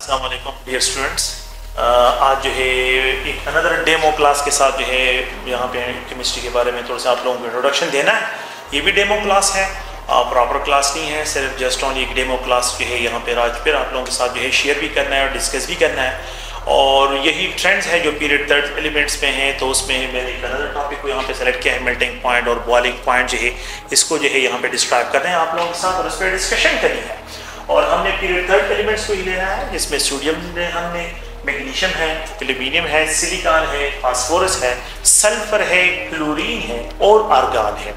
अस्सलाम वालेकुम dear students. आज जो है एक अनदर डेमो क्लास के साथ जो है यहाँ पे केमिस्ट्री के बारे में थोड़ा सा आप लोगों को इंट्रोडक्शन देना है। ये भी डेमो क्लास है, प्रॉपर क्लास नहीं है, सिर्फ जस्ट ऑनली एक डेमो क्लास जो है यहाँ पे आज फिर आप लोगों के साथ जो है शेयर भी करना है और डिस्कस भी करना है। और यही ट्रेंड्स है जो पीरियड थर्ड एलिमेंट्स में हैं, तो उसमें मैंने एक अनदर टॉपिक को यहाँ पे सेलेक्ट किया है, मेल्टिंग पॉइंट और बॉइलिंग पॉइंट जो है इसको जो है यहाँ पे डिस्क्राइब करना है आप लोगों के साथ और उस पर डिस्कशन करनी है। और हमने पीरियड थर्ड एलिमेंट्स को ही लेना है, जिसमें सोडियम में हमने मैग्नीशियम है, एल्यूमिनियम है, सिलिकॉन है, फास्फोरस है, सल्फर है, क्लोरीन है और आर्गन है।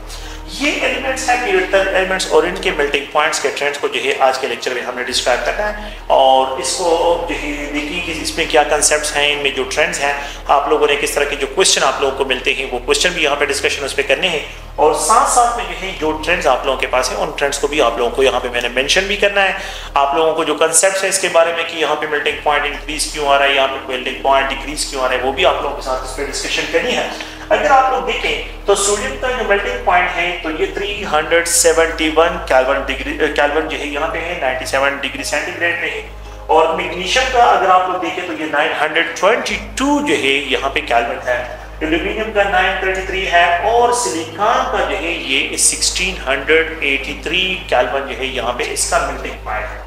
ये एलिमेंट्स हैं पीरियड थर्ड एलिमेंट्स और इनके मेल्टिंग पॉइंट्स के ट्रेंड्स को जो है आज के लेक्चर में हमने डिस्क्राइब करना है और इसको जो है देखिए कि इसमें क्या कंसेप्ट्स हैं, इनमें जो ट्रेंड्स हैं, आप लोगों ने किस तरह के जो क्वेश्चन आप लोगों को मिलते हैं वो क्वेश्चन भी यहाँ पे डिस्कशन उस पर करने हैं और साथ साथ में जो है जो ट्रेंड्स आप लोगों के पास है उन ट्रेंड्स को भी आप लोगों को यहाँ पे मैंने मेंशन भी करना है। आप लोगों को जो कंसेप्ट है इसके बारे में कि यहाँ पे मेल्टिंग पॉइंट इंक्रीज क्यों आ रहा है, यहाँ पे मेल्टिंग पॉइंट डिक्रीज क्यों आ रहा है, वो भी आप लोगों के साथ इस पर डिस्कशन करनी है। अगर आप लोग देखें तो सोडियम का जो मेल्टिंग पॉइंट है तो ये 371 केल्विन जो है यहाँ पे है, 97 डिग्री सेंटीग्रेड में है। और मैग्नीशियम का अगर आप लोग देखें तो ये 922 जो है यहाँ पे केल्विन है, एल्यूमिनियम का 933 है और सिलिकॉन का जो है ये 1683 केल्विन जो है यहाँ पे इसका मेल्टिंग पॉइंट है।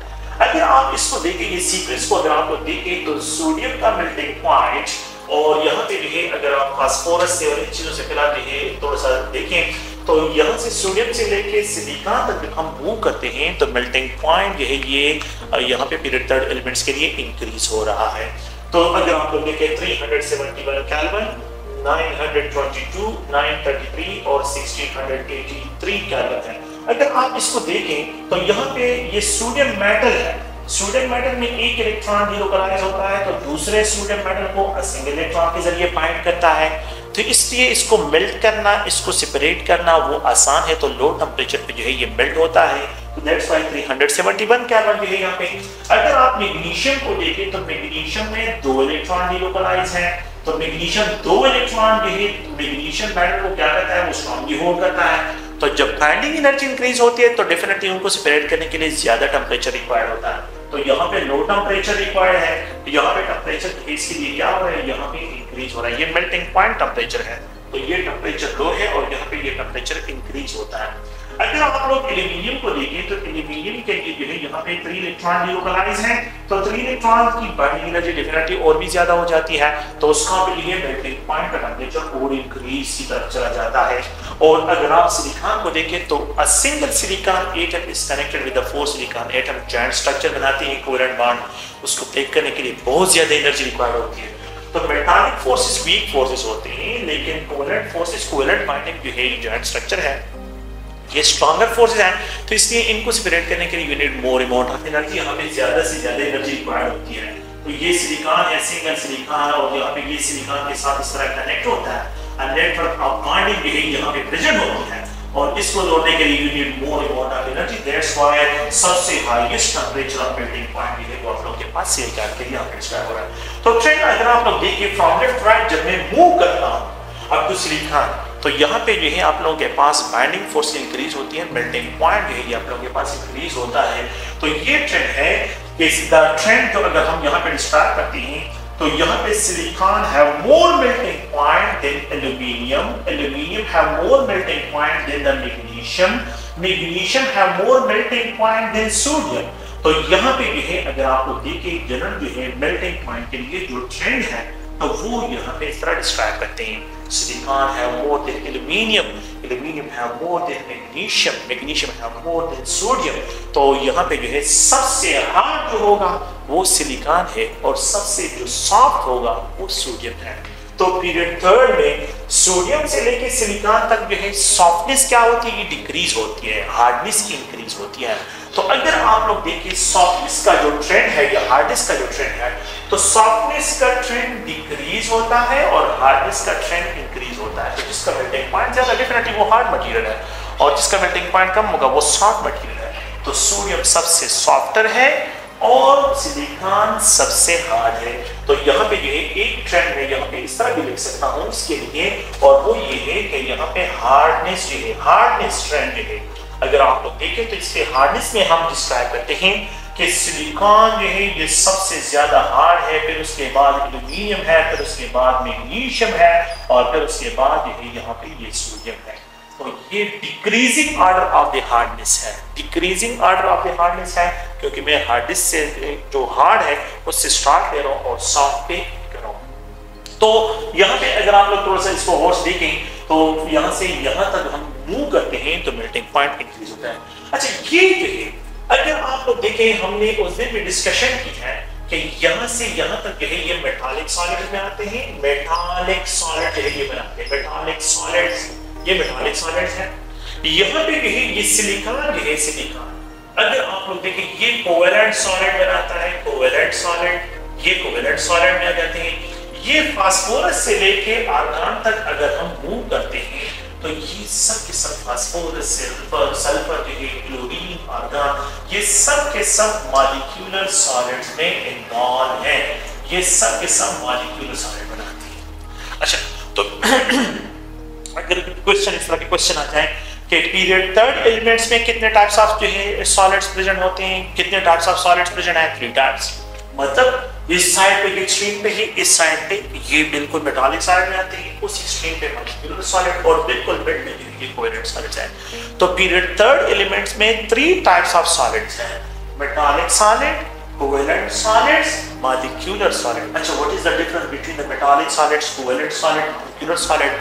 अगर आप इसको देखें, ये सीक्वेंस को अगर आप लोग देखें तो सोडियम का मेल्टिंग पॉइंट और यहाँ पे जो है अगर आप फास्फोरस से और इन चीजों से फिलहाल जो है थोड़ा सा देखें तो यहाँ से सोडियम से लेके सिलिकॉन तक जब हम मूव करते हैं तो मेल्टिंग पॉइंट जो है ये यहाँ पे पीरियड थर्ड एलिमेंट्स के लिए इंक्रीज हो रहा है। तो अगर आप लोग देखें 371 केल्विन, 922, 933 और 1683 केल्विन है। अगर आप इसको देखें तो यहाँ पे ये सोडियम मेटल है, सोडियम मेटल में एक इलेक्ट्रॉन डिलोकलाइज होता है तो दूसरे सोडियम मेटल को सिंगल इलेक्ट्रॉन के जरिए बाइंड करता है, तो इसलिए इसको मेल्ट करना, इसको सेपरेट करना वो आसान है, तो लो टेम्परेचर पे जो है ये मेल्ट होता है। तो दैट्स व्हाई 371 केल्विन जो है यहाँ पे। अगर आप मैग्नीशियम को देखें तो मैग्नीशियम में 2 इलेक्ट्रॉन डिलोकलाइज है, तो मैग्नीशियम 2 इलेक्ट्रॉन जो है मैग्नीशियम मेटल को क्या करता है, वो स्ट्रांगली होल्ड करता है। तो जब बाइंडिंग एनर्जी इंक्रीज होती है तो डेफिनेटली उनको सेपरेट करने के लिए ज्यादा टेम्परेचर रिक्वायर्ड होता है। तो यहाँ पे लो टेम्परेचर रिक्वायर्ड है, तो यहाँ पे टेम्परेचर इसके लिए क्या हो रहा है, यहाँ पे इंक्रीज हो रहा है, ये मेल्टिंग पॉइंट टेम्परेचर है, तो ये टेम्परेचर लो है और यहाँ पे ये टेम्परेचर इंक्रीज होता है। अगर आप लोग एल्यूमिनियम को देखें तो एल्यूमिनियम के लिए जो है यहाँ पे 3 इलेक्ट्रॉन डिलोकलाइज हैं, तो 3 इलेक्ट्रॉन की बाइंडिंग एनर्जी डेफिनेटली और भी ज्यादा हो जाती है, तो उसका भी ये मेल्टिंग पॉइंट का टेम्परेचर और इंक्रीज की तरफ चला जाता है। और अगर आप सिलिकॉन को देखें तो a single silicon atom is connected with the 4 silicon atom, joint structure बनाते हैं कोवेलेंट बॉन्ड, उसको ब्रेक करने के लिए बहुत ज्यादा एनर्जी रिक्वायर्ड होती है। तो मेटालिक फोर्सेस वीक फोर्सेस होते हैं, लेकिन कोवेलेंट फोर्सेस, कोवेलेंट बॉन्डिंग जो है जॉइंट स्ट्रक्चर है, ये स्ट्रॉन्गर फोर्सेस हैं, तो इसलिए इनको सेपरेट करने के लिए you need more amount of energy, यहाँ पे ज्यादा से ज्यादा एनर्जी रिक्वायर्ड होती है। तो ये सिलिकॉन है, सिंगल सिलिकॉन, और यहाँ पे ये सिलिकॉन के साथ इस तरह कनेक्ट होता है, नेटवर्क ऑफ बॉन्डिंग भी यहाँ पे प्रेजेंट होती है और इसको जोड़ने के लिए you need more amount of energy. That's why सबसे highest temperature of melting point है वो आप लोगों के पास सिलिकॉन के लिए यहाँ पे डिस्क्राइब हो रहा है। तो ट्रेंड अगर आप लोग देखिए फ्रॉम लेफ्ट राइट, जब मैं मूव करता हूँ अप टू सिलिकॉन, तो यहाँ पे जो है आप लोगों के पास बाइंडिंग फोर्स इंक्रीज होती है, मेल्टिंग पॉइंट जो है ये आप लोगों के पास इंक्रीज होता है। तो ये ट्रेंड है कि ट्रेंड जो अगर हम यहाँ पे डिस्क्राइब करते हैं तो यहाँ पे silicon have more melting point than aluminium, aluminium have more melting point than the magnesium, magnesium have more melting point than sodium. तो यहाँ पे जो है अगर आप लोग देखें जनरल जो है मेल्टिंग पॉइंट के लिए जो ट्रेंड है तो वो यहाँ पे इस तरह डिस्क्राइब करते हैं, silicon have more than aluminium, aluminium have more than magnesium, magnesium have more than sodium. तो यहाँ पे जो है सबसे हार्ड जो होगा वो सिलिकॉन है और सबसे जो सॉफ्ट होगा वो सोडियम है। तो पीरियड थर्ड में सोडियम से लेके सिलिकॉन तक जो है सॉफ्टनेस क्या होती है, ये डिक्रीज होती है, हार्डनेस इंक्रीज होती है। तो अगर आप लोग देखिए सॉफ्टनेस का जो ट्रेंड है या हार्डनेस का जो ट्रेंड है, तो सॉफ्टनेस का ट्रेंड डिक्रीज होता है और हार्डनेस का ट्रेंड इंक्रीज होता है। तो जिसका मेल्टिंग पॉइंट ज्यादा डेफिनेटली वो हार्ड मटेरियल है और जिसका मेल्टिंग पॉइंट कम होगा वो सॉफ्ट मटेरियल है। तो सोडियम सबसे सॉफ्टर है और सिलिकॉन सबसे हार्ड है। तो यहाँ पे जो है एक ट्रेंड है, यहाँ पे इस तरह भी लिख सकता हूँ इसके लिए, और वो ये है कि यहाँ पे हार्डनेस जो है, हार्डनेस ट्रेंड जो है, अगर आप लोग देखें तो इसके हार्डनेस में हम डिस्क्राइब करते हैं कि सिलिकॉन जो है ये सबसे ज्यादा हार्ड है, फिर उसके बाद एल्यूमिनियम है, फिर उसके बाद मैग्नीशियम है, और फिर उसके बाद जो है यहाँ पे ये सोडियम है। तो ये decreasing order of the hardness है, decreasing order of the hardness है, क्योंकि मैं हार्डनेस से जो हार्ड है उससे स्टार्ट ले रहा हूँ और सॉफ्ट पे कर रहा हूँ। तो यहाँ पे अगर आप लोग थोड़ा सा इसको और देखें तो यहाँ से यहाँ तक हम मूव करते हैं तो मेल्टिंग पॉइंट इंक्रीज होता है। अच्छा, ये जो है अगर आप लोग देखें, हमने उस दिन भी डिस्कशन की है कि यहाँ से यहाँ तक जो है ये मेटालिक सॉलिड में आते हैं, मेटालिक सॉलिड जो है ये बनाते हैं, मेटालिक सॉलिड्स, ये मेटालिक सॉलिड्स है। यहाँ पे जो है ये सिलिकॉन जो है, सिलिकॉन अगर आप लोग देखें ये कोवेलेंट सॉलिड बनाता है, कोवेलेंट सॉलिड, ये कोवेलेंट सॉलिड में आ जाते हैं। ये फास्फोरस से लेके आर्गन तक अगर हम मूव करते हैं तो ये सब के सब फास्फोरस, सिल्वर, सल्फर जो है, क्लोरीन, आर्गन, ये सब के सब मॉलिक्यूलर सॉलिड्स में इन्वॉल्व हैं, ये सब के सब मॉलिक्यूलर सॉलिड बनाते हैं। अच्छा, तो अगर क्वेश्चन इस तरह के क्वेश्चन आ जाए कि पीरियड थर्ड एलिमेंट्स में कितने टाइप्स ऑफ जो है सॉलिड्स प्रेजेंट होते हैं, कितने टाइप्स ऑफ सॉलिड्स प्रेजेंट है? 3 टाइप्स। मतलब इस साइड पे एक्सट्रीम पे ही, इस साइड पे ये बिल्कुल मेटालिक साइड में आते हैं, उस एक्सट्रीम पे मॉलिक्यूलर सॉलिड, और बिल्कुल मिड में ये कोवेलेंट सॉलिड्स हैं। तो पीरियड थर्ड एलिमेंट्स में 3 टाइप्स ऑफ सॉलिड्स हैं, metallic solid, covalent solids, molecular solid. अच्छा, what is the difference between the metallic solids, covalent solid, molecular solid?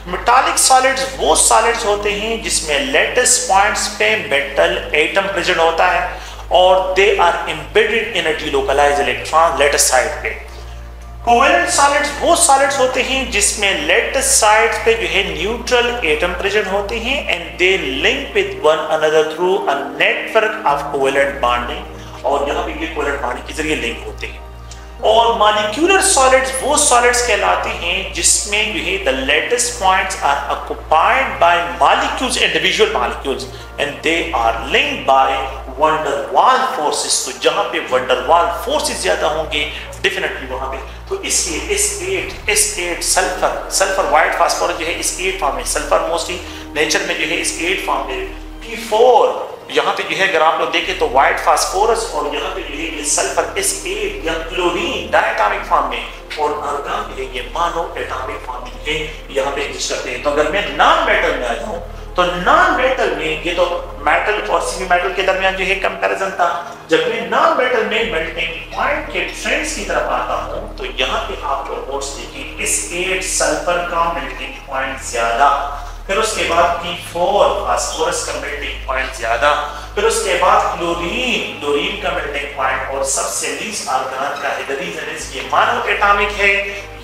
Metallic solids वो सॉलिड्स होते हैं जिसमें लेटेस्ट पॉइंट्स पे मेटल एटम प्रेजेंट होता है और they are embedded in a delocalised electron lattice side पे। कोवेलेंट सॉलिड्स वो सॉलिड्स होते हैं जिसमें लेटेस्ट साइड पे जो है न्यूट्रल एटम प्रेजेंट होते हैं and they link with one another through a network of covalent bonding, और यहाँ पे ये कोवेलेंट बॉन्डिंग के जरिए लिंक होते हैं। और मॉलिक्यूलर सॉलिड्स वो सॉलिड्स कहलाते हैं जिसमें जो है the lattice points are occupied by molecules, individual molecules, and they are linked by van der Waals forces. तो जहां पे वंडरवाल फोर्सेस ज्यादा होंगे डेफिनेटली वहां पे, तो इसलिए S8 सल्फर व्हाइट फास्फोरस जो है S8 फॉर्म में, सल्फर मोस्टली नेचर में जो है S8 फॉर्म में, P4 यहाँ पे जो है अगर आप लोग देखें तो व्हाइट फास्फोरस, और यहाँ पे जो है ये सल्फर S8 या क्लोरीन डायटोमिक फॉर्म में, और आर्गन जो है ये मोनो एटॉमिक फॉर्म में है, यहाँ पे एग्जिस्ट करते हैं। तो अगर मैं नॉन मेटल में आ जाऊं तो नॉन मेटल में, ये तो मेटल और सेमी मेटल के दरमियान जो है कंपैरिजन था, जब मैं नॉन मेटल में मेल्टिंग पॉइंट के ट्रेंड्स की तरफ आता हूं तो यहाँ पे आप लोग नोट्स देखिए S8 सल्फर का मेल्टिंग पॉइंट ज्यादा, फिर उसके बाद P4 फास्फोरस का मेल्टिंग पॉइंट ज्यादा, फिर उसके बाद क्लोरीन का मेल्टिंग पॉइंट, और सबसे लीस्ट आर्गन का है। द रीजन इज ये मोनो एटॉमिक है,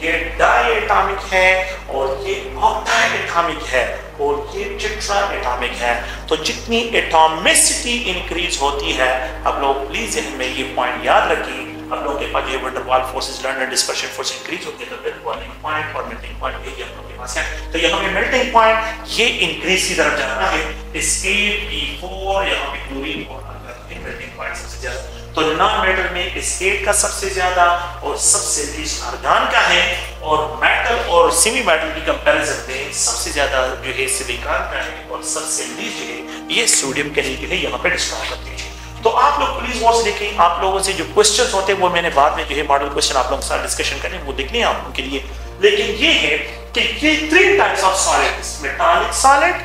ये डाई एटॉमिक है, और ये ऑक्टाई एटॉमिक है, और ये टेट्रा एटॉमिक है। तो जितनी एटॉमिसिटी इंक्रीज होती है, आप लोग प्लीज हमें ये पॉइंट याद रखिए, आप लोगों के पास ये van der Waals forces, learner dispersion force increase होते हैं तो फिर बॉइलिंग पॉइंट और मेल्टिंग पॉइंट ये हम लोगों के पास है। तो यहाँ पे मेल्टिंग पॉइंट ये इंक्रीज की तरफ जाना है, इसके P4 यहाँ पे क्लोरीन और मेल्टिंग पॉइंट सबसे ज्यादा। तो नॉन मेटल में S8 का सबसे ज्यादा और सबसे लीस्ट आर्गन का है, और मेटल और सेमी मेटल की कंपैरिजन में सबसे ज्यादा जो है सिलिकॉन का है, और सबसे लीस्ट जो है ये सोडियम के लिए जो है यहाँ पे डिस्ट्रॉय करते हैं। तो आप लोग प्लीज वॉच देखें, आप लोगों से जो क्वेश्चंस होते हैं वो मैंने बाद में जो है मॉडल क्वेश्चन आप लोगों के साथ डिस्कशन करें, वो देखने हैं आप लोगों के लिए। लेकिन ये है कि ये 3 types of solids, metallic solid,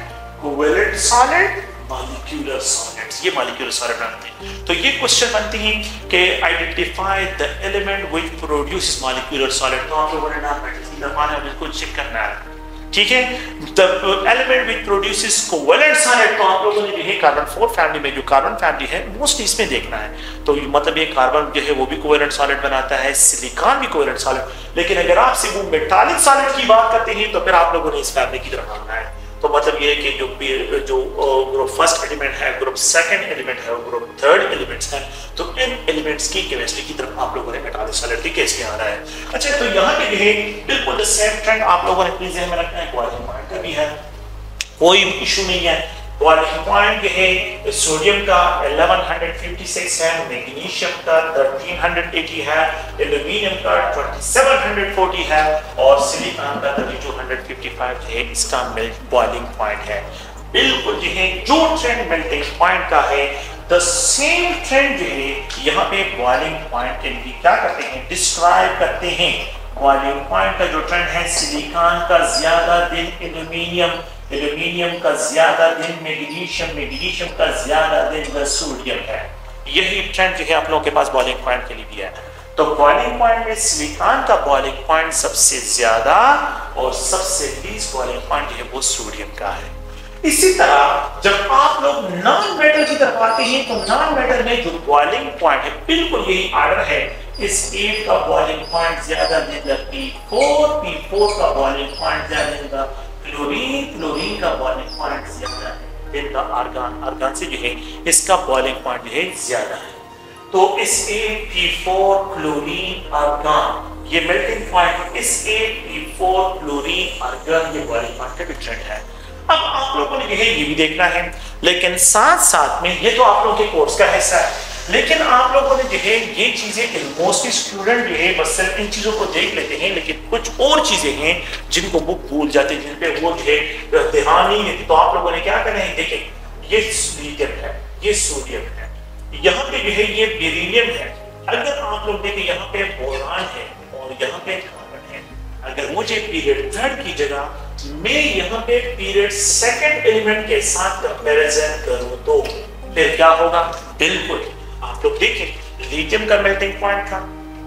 covalent solid, molecular solids, ये मॉलिक्यूलर सॉलिड बनते हैं। तो ये क्वेश्चन बनते हैं कि identify the element which produces molecular solid. तो आप लोगों ने नाम बिल्कुल चेक करना है, ठीक है। The element which produces covalent solid, तो आप लोगों ने जो है कार्बन 4 फैमिली में, जो कार्बन फैमिली है मोस्टली इसमें देखना है। तो मतलब ये कार्बन जो है वो भी कोवेलेंट सॉलिड बनाता है, सिलिकॉन भी कोवेलेंट सॉलिड। लेकिन अगर आपसे वो मेटालिक सॉलिड की बात करते हैं तो फिर आप लोगों ने इस फैमिली की तरफ आना है। तो मतलब ये है कि जो ग्रुप फर्स्ट एलिमेंट है, ग्रुप सेकंड एलिमेंट है, ग्रुप थर्ड एलिमेंट्स है, तो इन एलिमेंट्स की केमिस्ट्री की तरफ आप लोगों ने मेटालिक सॉलिड के केस में आना है। अच्छा, तो यहाँ पे जो है बिल्कुल द सेम ट्रेंड आप लोगों ने प्लीज में रखना है, बॉइलिंग पॉइंट का भी है, कोई इशू नहीं है। बॉइलिंग पॉइंट जो है सोडियम का 1156 है, मैग्नीशियम का 1380 है, एल्यूमिनियम का 2740 है, और सिलिकॉन का 3255 है, इसका बॉइलिंग पॉइंट है। बिल्कुल जो है जो ट्रेंड मेल्टिंग पॉइंट का है द सेम ट्रेंड जो है यहाँ पे बॉइलिंग पॉइंट के लिए क्या करते हैं, डिस्क्राइब करते हैं। बॉइलिंग पॉइंट का जो ट्रेंड है, सिलिकॉन का ज्यादा दिन एल्यूमिनियम, एल्यूमिनियम का ज्यादा दिन मैग्नीशियम, मैग्नीशियम का ज्यादा दिन सोडियम है। यही ट्रेंड जो है आप लोगों के पास बॉइलिंग पॉइंट के लिए भी है। तो बॉइलिंग पॉइंट में सिलिकॉन का बॉइलिंग पॉइंट सबसे ज्यादा और सबसे लीस्ट बॉइलिंग पॉइंट जो है वो सोडियम का है। इसी तरह जब आप लोग नॉन मेटल की तरफ आते हैं तो नॉन मेटल में जो बॉइलिंग पॉइंट है बिल्कुल यही ऑर्डर है। इस 8 का बॉइलिंग पॉइंट ज्यादा देगा P4, P4 का बॉइलिंग पॉइंट ज्यादा देगा क्लोरीन, क्लोरीन का बॉइलिंग पॉइंट ज्यादा है देगा आर्गन, आर्गन से जो है इसका बॉइलिंग पॉइंट जो है ज्यादा है। तो इस P4 क्लोरीन आर्गन ये मेल्टिंग पॉइंट, इस P4 क्लोरीन आर्गन ये बॉइलिंग पॉइंट का भी ट्रेंड है। अब आप लोगों ने ये भी देखना है, लेकिन साथ साथ में ये तो आप लोगों के कोर्स का हिस्सा है, लेकिन आप लोगों ने जो है ये चीजें मोस्टली स्टूडेंट जो है बस सिर्फ इन चीजों को देख लेते हैं, लेकिन कुछ और चीजें हैं जिनको बुक भूल जाते हैं, जिन पे वो जो है ध्यान नहीं देते। तो आप लोगों ने क्या करना है, देखें ये लिथियम है, ये सोडियम है, यहाँ पे जो है ये बेरिलियम है। अगर आप लोग देखें यहाँ पे बोरान है और यहाँ पे कार्बन है। अगर मुझे पीरियड थर्ड की जगह मैं यहाँ पे पीरियड सेकंड एलिमेंट के साथ कंपैरिजन करूं तो फिर क्या होगा, बिल्कुल आप लोग देखें लिथियम का मेल्टिंग पॉइंट था,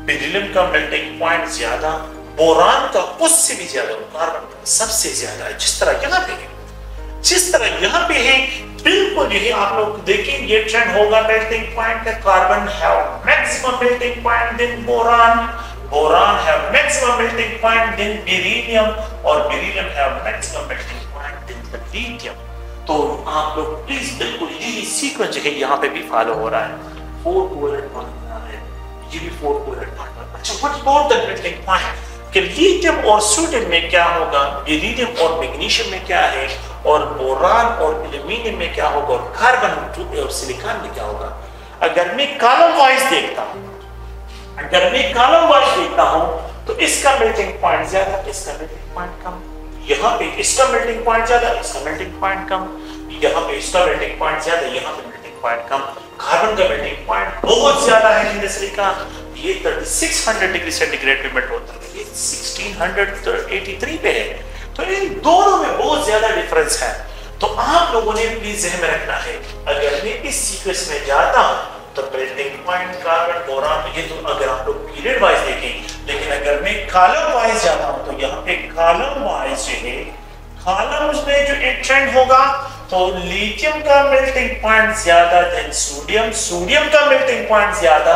बेरिलियम का मेल्टिंग पॉइंट ज्यादा, बोरान का उससे भी ज्यादा, कार्बन का सबसे ज्यादा है। जिस तरह यहाँ पे है, जिस तरह यहाँ पे है, बिल्कुल यही आप लोग देखें ये ट्रेंड होगा मेल्टिंग पॉइंट का। Carbon have maximum melting point than boron, boron have maximum melting point than beryllium और beryllium have maximum melting point than lithium. तो आप लोग प्लीज बिल्कुल यही सीक्वेंस है यहाँ पे भी फॉलो हो रहा है। 4 कोवैलेंट बॉन्ड है, ये भी 4 कोवैलेंट बॉन्ड। अच्छा what about the melting point कि लिथियम और सोडियम में क्या होगा, बेरिलियम और मैग्नीशियम में क्या है, और बोरान और एल्यूमिनियम में क्या होगा, और कार्बन और सिलिकॉन में क्या होगा। अगर मैं कॉलम वाइज देखता हूं, अगर मैं कॉलम वाइज देखता हूं तो इसका मेल्टिंग पॉइंट ज्यादा, इसका मेल्टिंग पॉइंट कम। यहाँ पे इसका मेल्टिंग पॉइंट ज्यादा, इसका मेल्टिंग पॉइंट कम। यहाँ पे इसका मेल्टिंग पॉइंट ज्यादा, यहाँ पे मेल्टिंग पॉइंट कम। कार्बन का मेल्टिंग पॉइंट बहुत ज्यादा है इन सिलिकॉन, ये 3600 डिग्री सेंटीग्रेड पे मेल्ट होता है, ये 1683 पे है। तो इन दोनों में बहुत ज्यादा डिफरेंस है। तो आप लोगों ने प्लीज ज़हन में रखना है, अगर मैं इस सीक्वेंस में जाता हूं तो मेल्टिंग पॉइंट कार्बन बोरान, ये तो अगर आप लोग पीरियड वाइज देखें, लेकिन अगर मैं कॉलम वाइज जाता हूं तो यहाँ पे कॉलम वाइज जो है, कॉलम्स में जो एक ट्रेंड होगा तो लिथियम का मेल्टिंग पॉइंट ज्यादा देन सोडियम, सोडियम का मेल्टिंग पॉइंट ज्यादा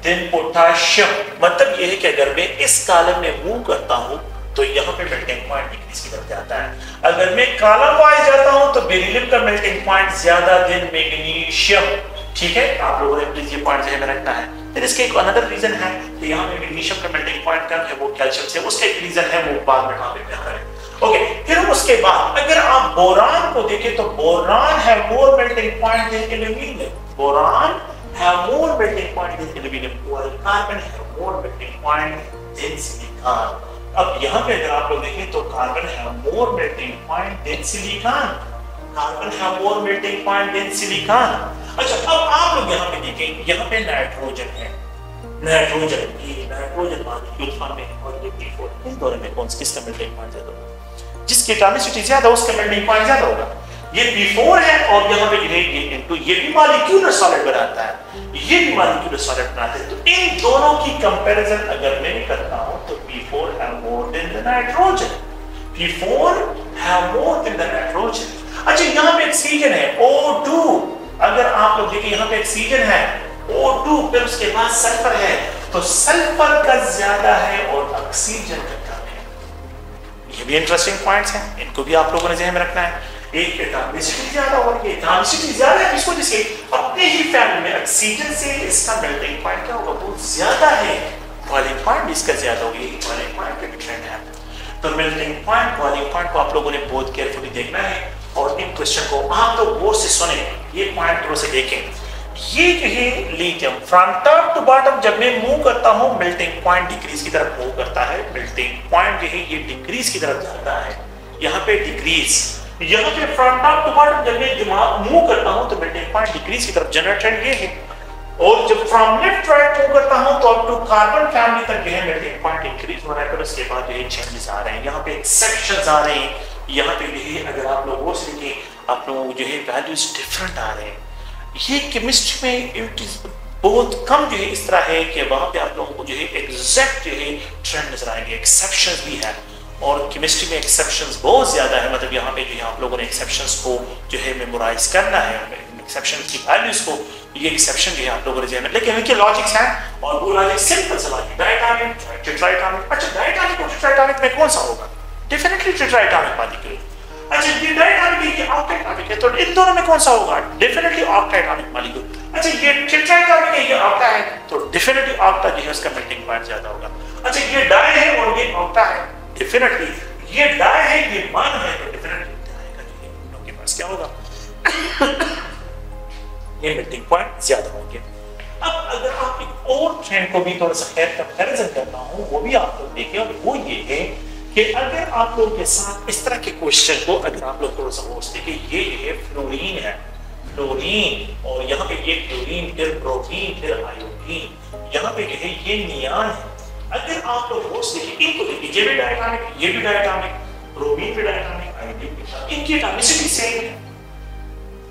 देन पोटेशियम। मतलब ये है कि अगर मैं इस कॉलम में मूव करता हूं तो यहाँ पे मेल्टिंग पॉइंट डिक्रीज की तरफ जाता है। अगर मैं कॉलम वाइज जाता हूं तो बेरिलियम का मेल्टिंग पॉइंट ज्यादा देन मैग्नीशियम। ठीक है, आप लोगों ने प्लीज ये पॉइंट ध्यान में रखना है। फिर इसके एक अनदर रीजन है कि यहाँ पे मैग्नीशियम का मेल्टिंग पॉइंट कम है, वो कैल्शियम से, उसका एक रीजन है, वो बाद में टॉपिक में करें। ओके, फिर उसके बाद अगर आप बोरान को देखें तो बोरान है more melting point than aluminium, boron है more melting point than aluminium, और कार्बन है more melting point than silicon. अब यहाँ पे अगर आप लोग देखें तो कार्बन है more melting point than silicon, carbon है more melting point than silicon. अच्छा, अब आप लोग यहाँ पे देखें, यहाँ पे नाइट्रोजन है, नाइट्रोजन ये नाइट्रोजन मॉलिक्यूल फॉर्म में है, और ये P4, इन दोनों में कौन सा किसका मेल्टिंग पॉइंट ज्यादा होगा, जिसकी एटॉमिसिटी ज्यादा उसका मेल्टिंग पॉइंट ज्यादा होगा। ये P4 है और यहाँ पे ये N2, ये भी मॉलिक्यूलर सॉलिड बनाता है, ये भी मॉलिक्यूलर सॉलिड बनाता है। तो इन दोनों की कंपैरिजन अगर मैं करता हूं तो P4 है more than the nitrogen, P4 है मोर देन द नाइट्रोजन। अच्छा, यहाँ पे ऑक्सीजन है O2, अगर आप लोग देखिए यहाँ पे ऑक्सीजन है O2, फिर उसके बाद सल्फर है, तो सल्फर का ज्यादा है और ऑक्सीजन का कम है। ये भी इंटरेस्टिंग पॉइंट्स हैं, इनको भी आप लोगों ने ध्यान में रखना है। एक एटॉमिसिटी ज्यादा और ये एटॉमिसिटी ज्यादा है, इसको जैसे अपने ही फैमिली में ऑक्सीजन से इसका मेल्टिंग पॉइंट क्या होगा, बहुत ज्यादा है, बॉइलिंग पॉइंट इसका ज्यादा होगा, ये बॉइलिंग पॉइंट का ट्रेंड है। तो मेल्टिंग पॉइंट, बॉइलिंग पॉइंट को आप लोगों ने बहुत केयरफुली देखना है, और इन क्वेश्चन को आप तो गौर से सुने, ये पॉइंट थोड़ा से देखें। ये जो है lithium from top to bottom जब मैं मूव करता हूं मेल्टिंग पॉइंट डिक्रीज की तरफ मूव करता है, मेल्टिंग पॉइंट जो है ये डिक्रीज की तरफ जाता है, यहाँ पे डिक्रीज, यहाँ पे फ्रंट टॉप टू बॉटम जब मैं मूव करता हूँ तो मेल्टिंग पॉइंट डिक्रीज की तरफ, जनरल ट्रेंड ये है। और जब फ्रॉम लेफ्ट राइट मूव करता हूँ तो अप टू कार्बन फैमिली तक जो है मेल्टिंग पॉइंट इंक्रीज हो रहा है। फिर उसके बाद जो है चेंजेस आ रहे हैं, यहाँ पे एक्सेप्शंस आ रहे हैं। यहाँ पे जो है अगर आप लोग वो देखें आप लोग जो है वैल्यूज डिफरेंट आ रहे हैं। ये केमिस्ट्री में इट इज बहुत कम जो है इस तरह है कि वहां पे आप लोगों को जो है एग्जैक्ट जो है ट्रेंड नजर आएंगे। एक्सेप्शंस भी है और केमिस्ट्री में एक्सेप्शंस बहुत ज्यादा है। मतलब यहाँ पे जो है आप लोगों ने एक्सेप्शंस को जो है मेमोराइज करना है, एक्सेप्शंस की वैल्यूज को। ये एक्सेप्शन जो है आप लोगों ने जहन में, लेकिन इनके लॉजिक्स हैं और वो लॉजिक सिंपल सा लॉजिक, डायटोमिक, टेट्राएटॉमिक। अच्छा डायटोमिक और टेट्राएटॉमिक में कौन सा होगा? Definitely tetratomic molecule. अच्छा ये डायटोमिक है, ऑक्टेटॉमिक है, तो इन दोनों में कौन सा होगा? Definitely octatomic molecule. अच्छा ये टेट्राएटॉमिक है, ये ऑक्टा है, तो डेफिनेटली ऑक्टा जो है उसका मेल्टिंग पॉइंट ज्यादा होगा। अच्छा ये डाई है और ये ऑक्टा है, डेफिनेटली ये डाई है ये वन है, तो डेफिनेटली डाई का जो है इन लोगों के पास क्या होगा? ये मेल्टिंग पॉइंट ज्यादा होंगे। अब अगर आप एक और ट्रेंड को भी थोड़ा सा कंपैरिजन करना हो, वो भी आप लोग देखें, और वो ये है कि अगर आप लोग के साथ इस तरह के क्वेश्चन को अगर आप लोग थोड़ा सा वो देखें, ये फ्लोरीन है, फ्लोरीन, और यहाँ पे ये फ्लोरीन, फिर प्रोटीन, फिर आयोडीन, यहाँ पे जो है ये नियान है। अगर आप लोग वो देखें, इनको देखिए, ये भी डायटोमिक, ये भी डायटोमिक, ब्रोमीन भी डायटोमिक, आयोडीन भी, इनकी एटॉमिसिटी सेम है।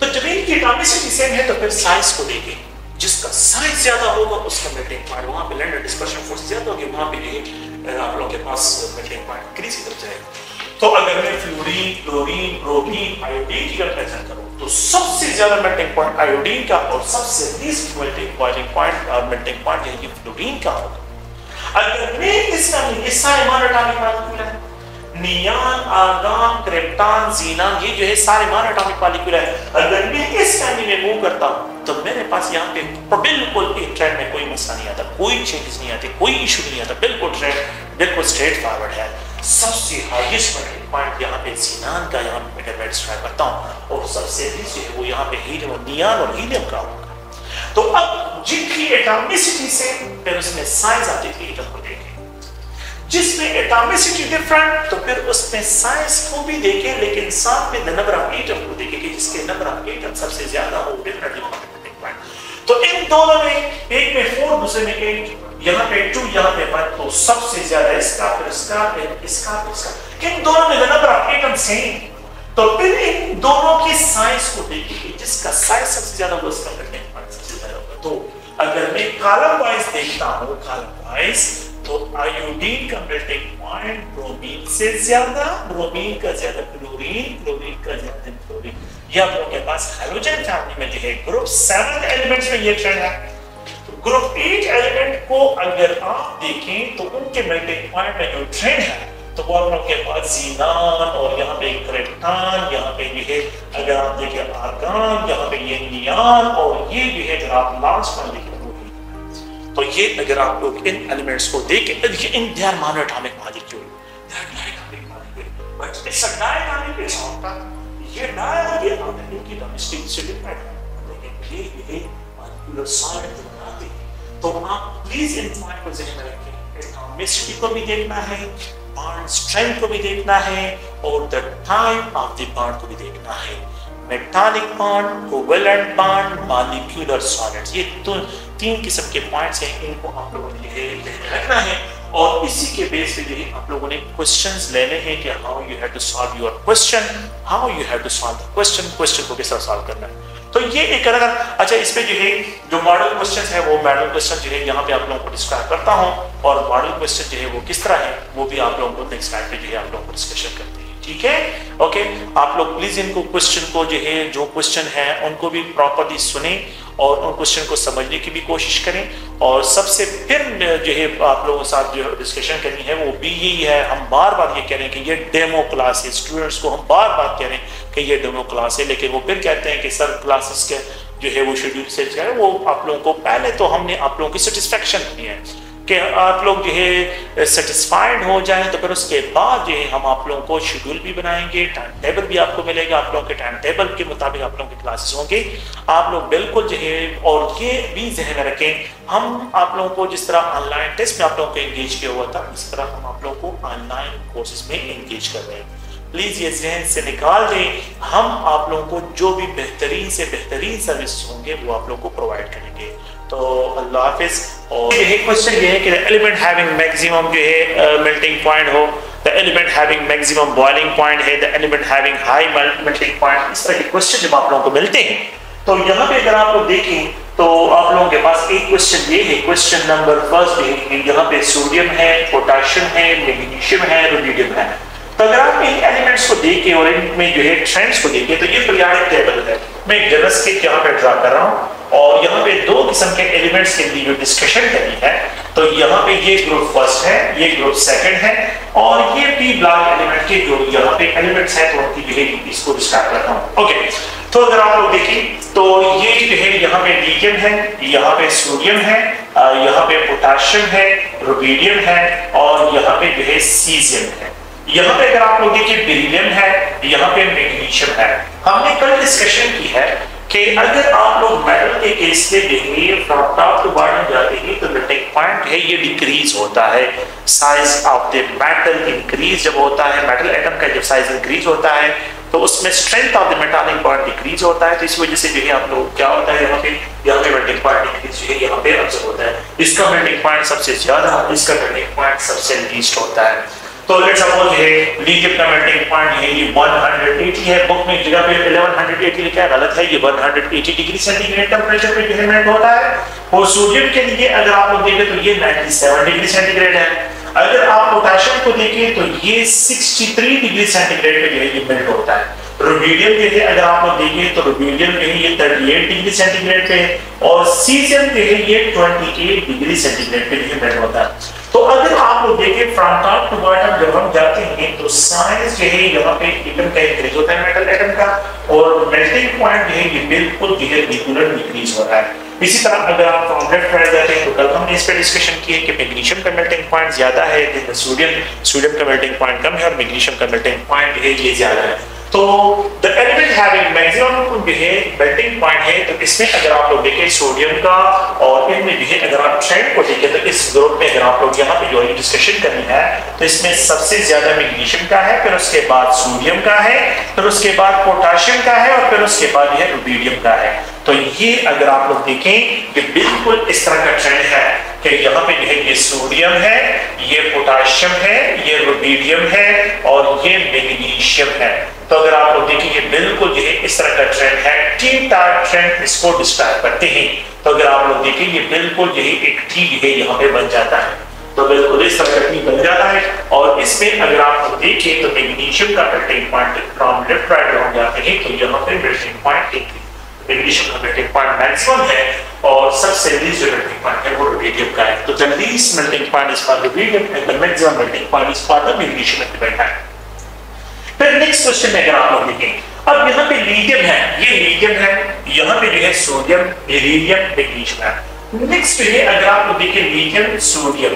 तो जब इनकी एटॉमिसिटी सेम है तो फिर साइज को देखें, जिसका साइज ज्यादा होगा उसका मेल्टिंग पॉइंट, वहां पे लैंडर डिस्पर्शन फोर्स ज्यादा होगी, वहां पे ये आप लोगों के पास मेल्टिंग पॉइंट इंक्रीज की तरफ जाएगा। तो अगर मैं फ्लोरीन, क्लोरीन, ब्रोमीन, आयोडीन की कंपैरिजन करूं तो सबसे ज्यादा मेल्टिंग पॉइंट आयोडीन का और सबसे लीस्ट मेल्टिंग पॉइंट ये फ्लोरीन का होगा। अगर मैं इसका सारे मोनोटॉमिक मॉलिक्यूल है, नियान, आर्गन, क्रिप्टॉन, ज़ीनान, ये जो है सारे मोनोटॉमिक मॉलिक्यूल है। अगर मैं इस फैमिली में मूव करता हूं तो मेरे पास यहाँ पे बिल्कुल एक ट्रेंड में कोई मसला नहीं आता, कोई चेंजेस नहीं आते, कोई इशू नहीं आता, बिल्कुल ट्रेंड बिल्कुल स्ट्रेट फॉरवर्ड है। सबसे हाईएस्ट मेल्टिंग पॉइंट यहाँ पे ज़ीनान का यहाँ पे मैं डिस्क्राइब करता हूँ, और सबसे लीस्ट जो है वो यहाँ पे हीलियम, नियान और हीलियम का होगा। तो अब जिनकी एटॉमिसिटी से फिर उसमें साइज आती थी, एटम को देखें, जिसमें एटॉमिसिटी डिफरेंट तो फिर उसमें साइज को भी देखें, लेकिन साथ में नंबर ऑफ एटम को देखें कि जिसके नंबर ऑफ एटम सबसे ज्यादा हो, डेफिनेटली मेल्टिंग पॉइंट। तो इन दोनों में, एक में 4 दूसरे में 8, यहाँ पे 2 यहाँ पे 1, तो सबसे ज्यादा इसका, फिर इसका, फिर इसका, फिर इसका, इन दोनों में नंबर ऑफ एटम सेम। तो फिर इन दोनों की साइज को देखें कि जिसका साइज सबसे ज्यादा हो उसका मेल्टिंग पॉइंट सबसे ज्यादा होगा। तो अगर मैं कॉलम वाइज देखता हूँ, कॉलम वाइज, तो आयोडीन का मेल्टिंग पॉइंट ब्रोमीन से ज्यादा, ब्रोमीन का ज्यादा क्लोरीन, क्लोरीन का ज्यादा फ्लोरीन। ये आप लोगों के पास हैलोजन फैमिली में जो है ग्रुप 7 एलिमेंट्स में ये ट्रेंड है। तो ग्रुप 8 एलिमेंट को अगर आप देखें तो उनके मेल्टिंग पॉइंट में जो ट्रेंड है तो वो आप लोगों के पास ज़ीनान, और यहाँ पे क्रिप्टॉन, यहाँ पे ये है अगर आप देखें आर्गन, यहाँ पे ये नियान, और ये जो है जब आप लास्ट में देखें तो ये अगर आप लोग इन एलिमेंट्स को देखें, देखिए इन they are monatomic molecule, they are diatomic molecule, but it's a diatomic is octa. ये डाई, ये ऑक्टेट की डोमेस्टिक से डिफरेंट है, लेकिन ये मॉलिक्यूलर सॉलिड बनाते हैं। तो आप प्लीज इन पॉइंट को ध्यान में रखें, एटॉमिसिटी को भी देखना है, बॉन्ड स्ट्रेंथ को भी देखना है, और the type of the bond को भी देखना है। Metallic bond, covalent bond, molecular solids, ये तो 3 किस्म के पॉइंट्स हैं, इनको आप लोगों ने रखना है। और इसी के बेस पे जो है आप लोगों ने क्वेश्चंस लेने हैं कि how you have to solve your question, how you have to solve the question को कैसे सॉल्व करना है। तो ये एक अलग, अच्छा इस पे जो है जो मॉडल क्वेश्चन है वो मॉडल क्वेश्चन जो है यहाँ पे आप लोगों को डिस्क्राइब करता हूँ, और मॉडल क्वेश्चन जो है वो किस तरह है वो भी आप लोगों को नेक्स्ट स्लाइड पे जो है आप लोगों को डिस्कशन करते हैं। ठीक है, ओके। आप लोग प्लीज इनको क्वेश्चन को जो है, जो क्वेश्चन है उनको भी प्रॉपर्ली सुने और उन क्वेश्चन को समझने की भी कोशिश करें। और सबसे फिर जो है आप लोगों के साथ जो डिस्कशन करनी है वो भी यही है, हम बार बार ये कह रहे हैं कि ये डेमो क्लास है, स्टूडेंट्स को हम बार बार कह रहे हैं कि ये डेमो क्लास है, लेकिन वो फिर कहते हैं कि सर क्लासेस के जो है वो शेड्यूल से है, वो आप लोगों को पहले तो हमने आप लोगों की सेटिस्फेक्शन की है कि आप लोग जो है सेटिस्फाइड हो जाएं, तो फिर उसके बाद जो है हम आप लोगों को शेड्यूल भी बनाएंगे, टाइम टेबल भी आपको मिलेगा, आप लोगों के टाइम टेबल के मुताबिक आप लोगों के क्लासेस होंगे। आप लोग बिल्कुल जो है, और ये भी ज़हन में रखें, हम आप लोगों को जिस तरह ऑनलाइन टेस्ट में आप लोगों को एंगेज किया हुआ था, इस तरह हम आप लोगों को ऑनलाइन कोर्सेज में एंगेज कर रहे हैं। प्लीज ये जहन से निकाल दें। हम आप लोगों को जो भी बेहतरीन से बेहतरीन सर्विस होंगे वो आप लोगों को प्रोवाइड करेंगे। तो अल्लाह हाफिज। और ये क्वेश्चन ये है कि एलिमेंट हैविंग मैक्सिमम जो है मेल्टिंग पॉइंट हो, the element having maximum boiling point है, the element having high melting point, इस तरह के क्वेश्चन जब आप लोगों को मिलते हैं तो यहाँ पे अगर आप लोग देखें तो आप लोगों के पास एक क्वेश्चन ये है, क्वेश्चन नंबर फर्स्ट है, यहाँ पे सोडियम है, पोटेशियम है, मैग्नीशियम है, रुबिडियम है। तो अगर आप इन एलिमेंट्स को देखें और इनमें जो है ट्रेंड्स को देखें तो ये पीरियोडिक टेबल है। मैं एक जनरल स्केच यहाँ पे ड्रा कर रहा हूँ और यहाँ पे दो किस्म के एलिमेंट्स के लिए जो डिस्कशन करनी है, तो यहाँ पे ये ग्रुप फर्स्ट है, ये ग्रुप सेकंड है और ये पी ब्लॉक एलिमेंट के जो यहाँ पे एलिमेंट्स हैं तो उनकी जो है इसको डिस्क्राइब करता हूँ। ओके, तो अगर आप लोग देखें तो ये जो है यहाँ पे लिथियम है, यहाँ पे सोडियम है, यहाँ पे पोटेशियम है, रुबिडियम है और यहाँ पे जो है सीजियम है। यहाँ पे अगर आप लोग देखिए बेरिलियम है, यहाँ पे मैग्नीशियम है। हमने कल डिस्कशन की है कि अगर आप लोग मेटल के केस में देखेंगे फ्रॉम टॉप टू बॉटम जाते हैं तो मेल्टिंग पॉइंट है ये डिक्रीज होता है, size of the metal increase जब होता है, मेटल एटम का जब साइज इंक्रीज होता है तो उसमें strength of the metallic point decrease होता है। तो इस वजह से जो है आप लोग क्या होता है यहाँ पे मेल्टिंग पॉइंट डिक्रीज जो है यहाँ पे ऑब्जर्व होता है। इसका मेल्टिंग पॉइंट सबसे ज्यादा, इसका मेल्टिंग पॉइंट सबसे लीस्ट होता है। तो लेट्स सपोज है लिथियम का मेल्टिंग पॉइंट है ये 180 है, बुक में जगह पे 1180 लिखा है, गलत है, ये 180 डिग्री सेंटीग्रेड टेंपरेचर पे जो है मेल्ट होता है। और सोडियम के लिए अगर आप लोग देखें तो ये 97 डिग्री सेंटीग्रेड है। अगर आप पोटेशियम को देखें तो ये 63 डिग्री सेंटीग्रेड पे जो है ये मेल्ट होता है। रुबिडियम के लिए अगर आप लोग देखें तो रुबिडियम जो है ये 38 डिग्री सेंटीग्रेड पे और सीजियम जो है ये 28 डिग्री सेंटीग्रेड पे जो मेल्ट होता है। तो अगर आप लोग देखें फ्रॉम टॉप टू बॉटम जब हम जाते हैं तो साइज जो है यहाँ पे एटम का इंक्रीज होता है, मेटल एटम का, और मेल्टिंग पॉइंट जो है ये बिल्कुल जो है रेगुलर डिक्रीज हो रहा है। इसी तरह अगर आप फ्रॉम लेफ्ट राइट जाते हैं तो कल हमने इस पे डिस्कशन की है कि मैग्नीशियम का मेल्टिंग पॉइंट ज्यादा है, सोडियम का मेल्टिंग पॉइंट कम है और मैग्नीशियम का मेल्टिंग पॉइंट जो है ये ज्यादा है। तो द एलिमेंट हैविंग मैक्सिमम जो है मेल्टिंग पॉइंट है, तो इसमें अगर आप लोग देखें सोडियम का और इनमें जो है अगर आप ट्रेंड को देखें तो इस ग्रुप में अगर आप लोग यहाँ पे जो है डिस्कशन करनी है तो इसमें सबसे ज्यादा मैग्नीशियम का है, फिर उसके बाद सोडियम का है, फिर उसके बाद पोटेशियम का है और फिर उसके बाद यह रुबिडियम का है। तो ये अगर आप लोग देखें कि बिल्कुल इस तरह का ट्रेंड है कि यहाँ पे जो है ये सोडियम है, ये पोटेशियम है, ये रुबिडियम है और ये मैग्नीशियम है। तो अगर आप लोग देखिए बिल्कुल जो है इस तरह का ट्रेंड है, टी टाइप ट्रेंड इसको डिस्क्राइब करते हैं। तो अगर आप लोग देखिए ये बिल्कुल जो है एक टी जो है यहाँ पे बन जाता है, तो बिल्कुल इस तरह का टी बन जाता है। और इसमें अगर आप लोग देखें तो मैग्नीशियम का melting point from left write down जाते हैं तो यहाँ पे मेल्टिंग पॉइंट मैग्नीशियम का मेल्टिंग पॉइंट मैक्सिमम है और सबसे लीस्ट जो मेल्टिंग पॉइंट है वो रुबिडियम का है। तो the least melting point is for rubidium and the maximum melting point is for the magnesium element है। फिर नेक्स्ट क्वेश्चन में अगर आप लोग देखें, अब यहाँ पे लिथियम है, ये लिथियम है, यहाँ पे जो है सोडियम, बेरिलियम, मैग्नीशियम है। नेक्स्ट है अगर आप लोग देखें lithium sodium,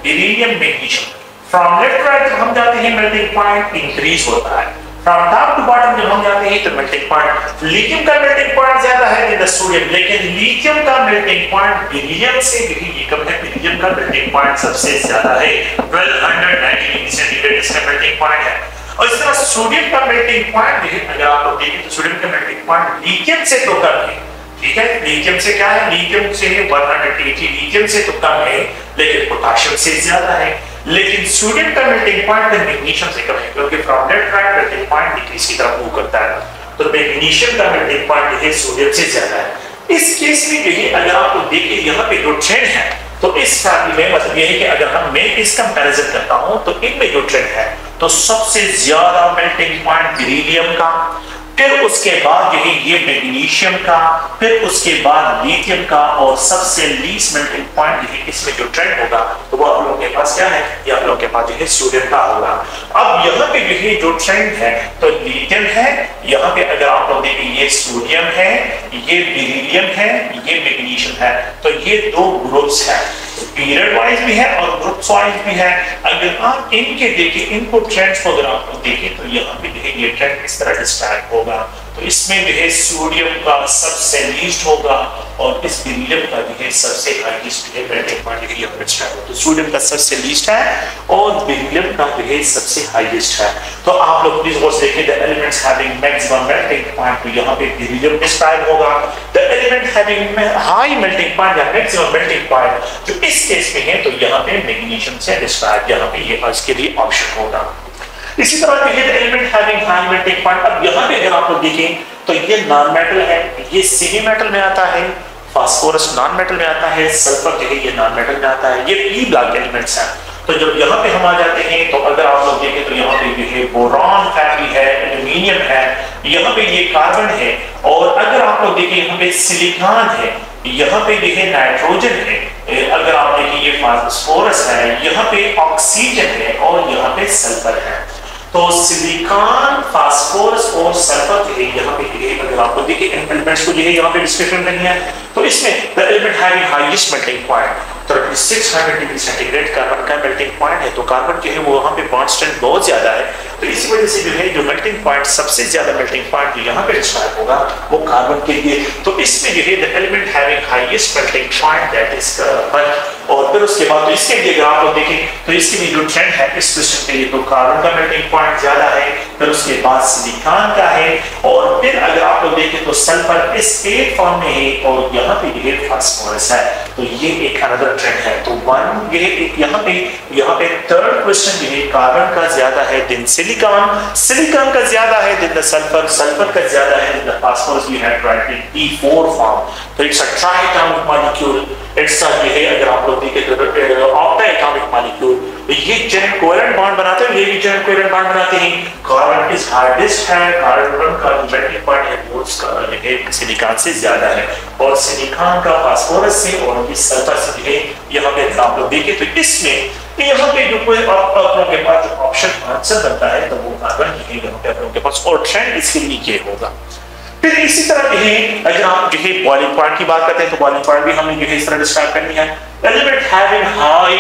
beryllium, magnesium, from left right जब हम जाते हैं मेल्टिंग पॉइंट इंक्रीज होता है, फ्रॉम टॉप टू बॉटम जब हम जाते हैं तो मेल्टिंग पॉइंट लिथियम का मेल्टिंग पॉइंट ज्यादा है देन सोडियम, लेकिन लिथियम का मेल्टिंग पॉइंट बेरिलियम से भी ये कम है। बेरिलियम का मेल्टिंग पॉइंट सबसे ज्यादा है, 1290 डिग्री सेंटीग्रेड इसका मेल्टिंग पॉइंट है। और इस तरह सोडियम का मेल्टिंग पॉइंट भी अगर आप लोग देखें तो सोडियम का मेल्टिंग पॉइंट लिथियम से तो कम है, ठीक है, लिथियम से क्या है, लिथियम से 180, लिथियम से तो कम है लेकिन पोटेशियम से ज्यादा है। लेकिन सोडियम का मेल्टिंग पॉइंट मैग्नीशियम से कम है क्योंकि from left right melting point decrease की तरफ मूव करता है, तो मैग्नीशियम का मेल्टिंग पॉइंट है सोडियम से ज्यादा है। इस केस में जो है अगर आप लोग देखिए यहाँ पे जो ट्रेंड है तो इस फैमिली में मतलब ये है कि अगर मैं इस कंपैरिजन करता हूं तो इनमें जो ट्रेंड है तो सबसे ज्यादा मेल्टिंग पॉइंट बेरिलियम का, फिर उसके बाद जो है ये मैग्नीशियम का, फिर उसके बाद लिथियम का और सबसे लीस्ट मेल्टिंग पॉइंट जो है इसमें जो ट्रेंड होगा तो वो आप लोगों के पास क्या है, ये आप लोगों के पास जो है सोडियम का होगा। अब यहाँ पे जो है जो ट्रेंड है तो लिथियम है, यहाँ पे अगर आप लोग देखें ये सोडियम है, ये बेरिलियम है, ये मैग्नीशियम है, तो ये दो ग्रुप्स हैं, पीरियड वाइज भी है और ग्रुप्स वाइज भी है। अगर आप इनके देखें इनको ट्रेंड्स को अगर आप देखें तो यहाँ पे ये ट्रेंड इस तरह डिस्क्राइब होगा। तो इसमें जो है सोडियम का सबसे लीस्ट होगा और इस बेरिलियम का जो है सबसे हाईएस्ट जो है मेल्टिंग पॉइंट जो है स्टार्ट होगा। तो सोडियम का सबसे लीस्ट है और बेरिलियम का जो है सबसे हाईएस्ट है। तो आप लोग प्लीज गौर से देखिए, the elements having maximum melting point, तो यहाँ पे बेरिलियम डिस्क्राइब होगा। The element having high melting point या मैक्सिमम मेल्टिंग पॉइंट जो इस केस में है, तो यहाँ पे मैग्नीशियम से डिस्क्राइब, यहाँ पे ये इसके लिए ऑप्शन होगा। इसी तरह के element having high melting point, अब यहाँ पे अगर आप लोग देखें तो ये नॉन मेटल है, ये सेमी मेटल में आता है, फास्फोरस नॉन मेटल में आता है, सल्फर जो है ये नॉन मेटल में आता है, ये पी ब्लॉक एलिमेंट्स हैं। तो जब यहाँ पे हम आ जाते हैं तो अगर आप लोग देखें तो यहाँ पे जो है बोरॉन फैमिली है, एल्यूमिनियम है, यहाँ पे ये कार्बन है, और अगर आप लोग देखें यहाँ पे सिलिकॉन है, यहाँ पे जो है नाइट्रोजन है, अगर आप देखें ये फास्फोरस है, यहाँ पे ऑक्सीजन है और यहाँ पे सल्फर है। तो सिलिकॉन, फास्फोरस और सल्फर जो है यहाँ पे जो है अगर आपको देखिए एलिमेंट्स को जो है यहाँ पे डिस्क्रिप्शन नहीं है, तो इसमें the element having highest melting point 3600 degree centigrade carbon का मेल्टिंग पॉइंट है। तो कार्बन जो है वो वहाँ पे बॉन्ड स्ट्रेंथ बहुत ज्यादा है, तो इसी वजह से जो है जो मेल्टिंग पॉइंट सबसे ज्यादा मेल्टिंग पॉइंट जो यहाँ पे डिस्क्राइब होगा वो कार्बन के लिए। तो इसमें जो है the element having highest melting point that is carbon. और फिर उसके बाद तो इसके लिए अगर आप लोग देखें तो इसके लिए जो ट्रेंड है इस क्वेश्चन के लिए, तो कार्बन का मेल्टिंग पॉइंट ज्यादा है, फिर उसके बाद सिलिकॉन का है, और फिर अगर आप लोग देखें तो सल्फर इस स्टेट फॉर्म में है और यहाँ पे जो है फास्फोरस है। तो ये एक अनदर ट्रेंड है। तो वन ये यहाँ पे थर्ड क्वेश्चन जो है कार्बन का ज्यादा है दिन सिलिकॉन का ज्यादा है दिन सल्फर का ज्यादा है दिन phosphorus. We have write in P4 form. तो it's a triatomic molecule, it's a जो है अगर आप लोग देखें तो ऑक्टा एटॉमिक मॉलिक्यूल, तो ये चेन कोवेलेंट बॉन्ड बनाते हैं, ये भी चेन कोवेलेंट बॉन्ड बनाते हैं। कार्बन इज हार्डेस्ट है, कार्बन का मेल्टिंग पॉइंट है वो उसका जो है सिलिकॉन से ज्यादा है, और सिलिकॉन का फास्फोरस से और इस सल्फर से जो है यहाँ पे आप लोग देखें तो इसमें यहाँ पे जो कोई आप लोगों के पास जो ऑप्शन आंसर बनता है तो वो कार्बन जो है यहाँ पे आप लोगों के पास, और ट्रेंड इसके लिए ये होगा। फिर इसी तरह जो है अगर आप जो है बॉइलिंग पॉइंट की बात करते हैं तो बॉइलिंग पॉइंट भी हमने जो है इस तरह डिस्क्राइब करनी है, element having high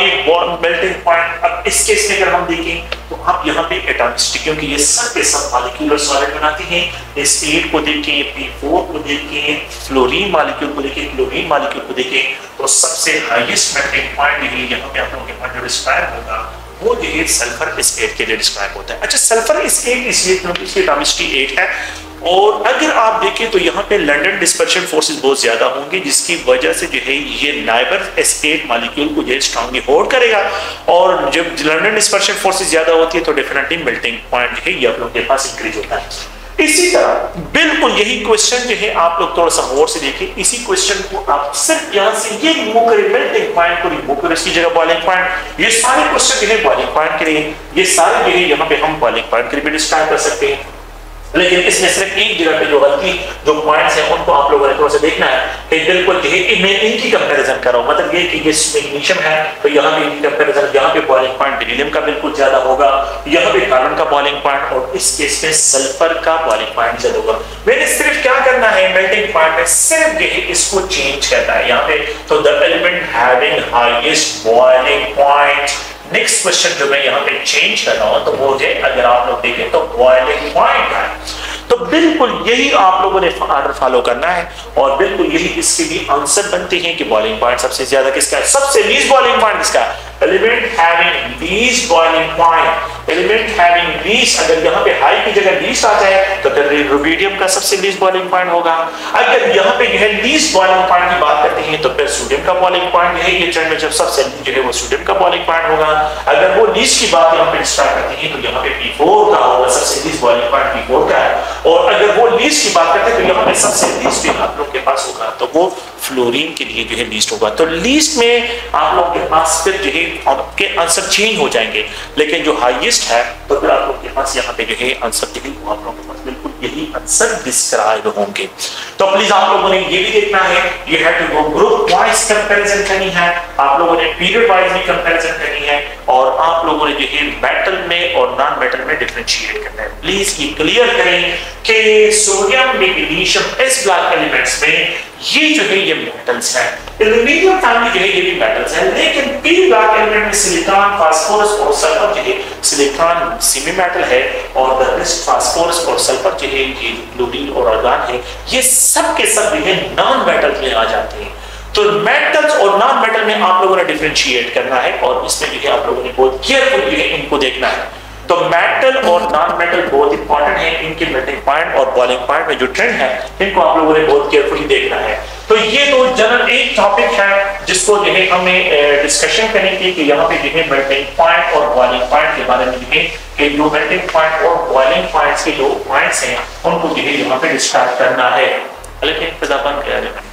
melting point. अब इस केस में अगर हम देखें तो आप यहाँ पे एटॉमिसिटी, क्योंकि ये सब के सब मॉलिक्यूलर सॉलिड बनाते हैं, इस 8 को देखें, P4 को देखें, फ्लोरीन मॉलिक्यूल को देखें, क्लोरीन मॉलिक्यूल को देखें, तो सबसे हाईएस्ट मेल्टिंग पॉइंट है यहाँ पे आप लोगों के पास जो डिस्क्राइब होगा वो जो है सल्फर स्टेट के लिए डिस्क्राइब होता है। अच्छा, सल्फर स्टेट इसलिए क्योंकि इसकी एटॉमिसिटी 8 है, और अगर आप देखें तो यहाँ पे लंडन डिस्पर्शन फोर्सेस बहुत ज्यादा होंगे, जिसकी वजह से जो है ये नाइबर स्टेट मॉलिक्यूल को जो है स्ट्रांगली होल्ड करेगा, और जब लंडन डिस्पर्शन फोर्सेस ज्यादा होती है तो डेफिनेटली मेल्टिंग पॉइंट जो है ये आप लोगों के पास इंक्रीज होता है। इसी तरह बिल्कुल यही क्वेश्चन जो है आप लोग थोड़ा सा गौर से देखिए, इसी क्वेश्चन को आप सिर्फ यहाँ से ये रिमूव करें, मेल्टिंग पॉइंट को रिमूव करें, इसकी जगह बॉइलिंग पॉइंट, ये सारे क्वेश्चन जो है बॉइलिंग पॉइंट के लिए, ये सारे जो है यहाँ पे हम बॉइलिंग पॉइंट के लिए भी डिस्क्राइब कर सकते हैं। लेकिन इसमें सिर्फ एक जगह पे जो गलती जो पॉइंट्स हैं उनको आप लोगों ने थोड़ा सा देखना है कि बिल्कुल जो है मैं इनकी कंपैरिजन कर रहा हूं, मतलब ये कि ये मैग्नीशियम है तो यहाँ पे इनकी कंपैरिजन, यहाँ पे बॉइलिंग पॉइंट बेरिलियम का बिल्कुल ज्यादा होगा, यहाँ पे कार्बन का बॉइलिंग पॉइंट, और इस केस में सल्फर का बॉइलिंग पॉइंट ज्यादा होगा। मैंने सिर्फ क्या करना है मेल्टिंग पॉइंट में सिर्फ जो है इसको चेंज करना है यहाँ पे, तो the element having highest boiling point. Next question जो मैं यहाँ पे चेंज कर रहा हूं तो वो है अगर आप लोग देखें तो बॉइलिंग पॉइंट है, तो बिल्कुल यही आप लोगों ने ऑर्डर फॉलो करना है, और बिल्कुल यही इसके भी आंसर बनते हैं कि बॉइलिंग पॉइंट सबसे ज्यादा किसका है, सबसे लीस्ट बॉइलिंग पॉइंट किसका है, element having least boiling point. Element having least, अगर यहाँ पे हाई की जगह लीस्ट आ जाए तो फिर रुबिडियम का सबसे लीस्ट बॉइलिंग पॉइंट होगा। अगर यहाँ पे जो है लीस्ट बॉइलिंग पॉइंट की बात करते हैं तो फिर सोडियम का बॉइलिंग पॉइंट है, ये ट्रेंड में जब सबसे जो है वो सोडियम का बॉइलिंग पॉइंट होगा। अगर वो लीस्ट की बात यहाँ पे डिस्क्राइब करते हैं तो यहाँ पे P4 का होगा, सबसे लीस्ट बॉइलिंग पॉइंट P4 का है, और अगर वो लीस्ट की बात करते हैं तो यहाँ पे सबसे लीस्ट भी आप लोग के पास होगा तो वो फ्लोरीन के लिए जो है लीस्ट होगा। तो लीस्ट में आप लोग के पास फिर जो है आपके आंसर चेंज हो जाएंगे, लेकिन जो हाईएस्ट है तो फिर आप लोग के पास यहाँ पे जो है आंसर जो है आप लोगों के पास बिल्कुल यही आंसर डिस्क्राइब होंगे। तो प्लीज आप लोगों ने ये भी देखना है, ये है कि वो ग्रुप वाइज कंपैरिजन करनी है, आप लोगों ने पीरियड वाइज भी कंपैरिजन करनी है, और आप लोगों ने जो है मेटल में और नॉन मेटल में डिफरेंशिएट करना है। प्लीज ये क्लियर करें कि sodium, magnesium, S block elements में ये जो है ये मेटल्स हैं, एल्यूमिनियम फैमिली जो है ये भी मेटल्स है, लेकिन पी ब्लॉक एलिमेंट में सिलिकॉन, फास्फोरस और सल्फर जो है, सिलिकॉन सेमी मेटल है और द रेस्ट फास्फोरस और सल्फर जो है ये क्लोरीन और आर्गन है, ये सब के सब जो है नॉन मेटल में आ जाते हैं। तो मेटल्स और नॉन मेटल में आप लोगों ने डिफरेंशिएट करना है और इसमें जो है आप लोगों ने बहुत केयरफुल जो है इनको देखना है। तो मेटल और नॉन मेटल बहुत इंपॉर्टेंट है, इनके मेल्टिंग पॉइंट और बॉइलिंग पॉइंट में जो ट्रेंड है इनको आप लोगों ने बहुत केयरफुली देखना है। तो ये तो जनरल एक टॉपिक है जिसको जो है हमें डिस्कशन करनी थी कि यहाँ पे जो है मेल्टिंग पॉइंट और बॉइलिंग पॉइंट के बारे में जो है कि जो मेल्टिंग पॉइंट और बॉइलिंग पॉइंट्स के जो पॉइंट्स हैं उनको जो है यहाँ पे डिस्कस करना है। लेकिन फिर अपन कह रहे हैं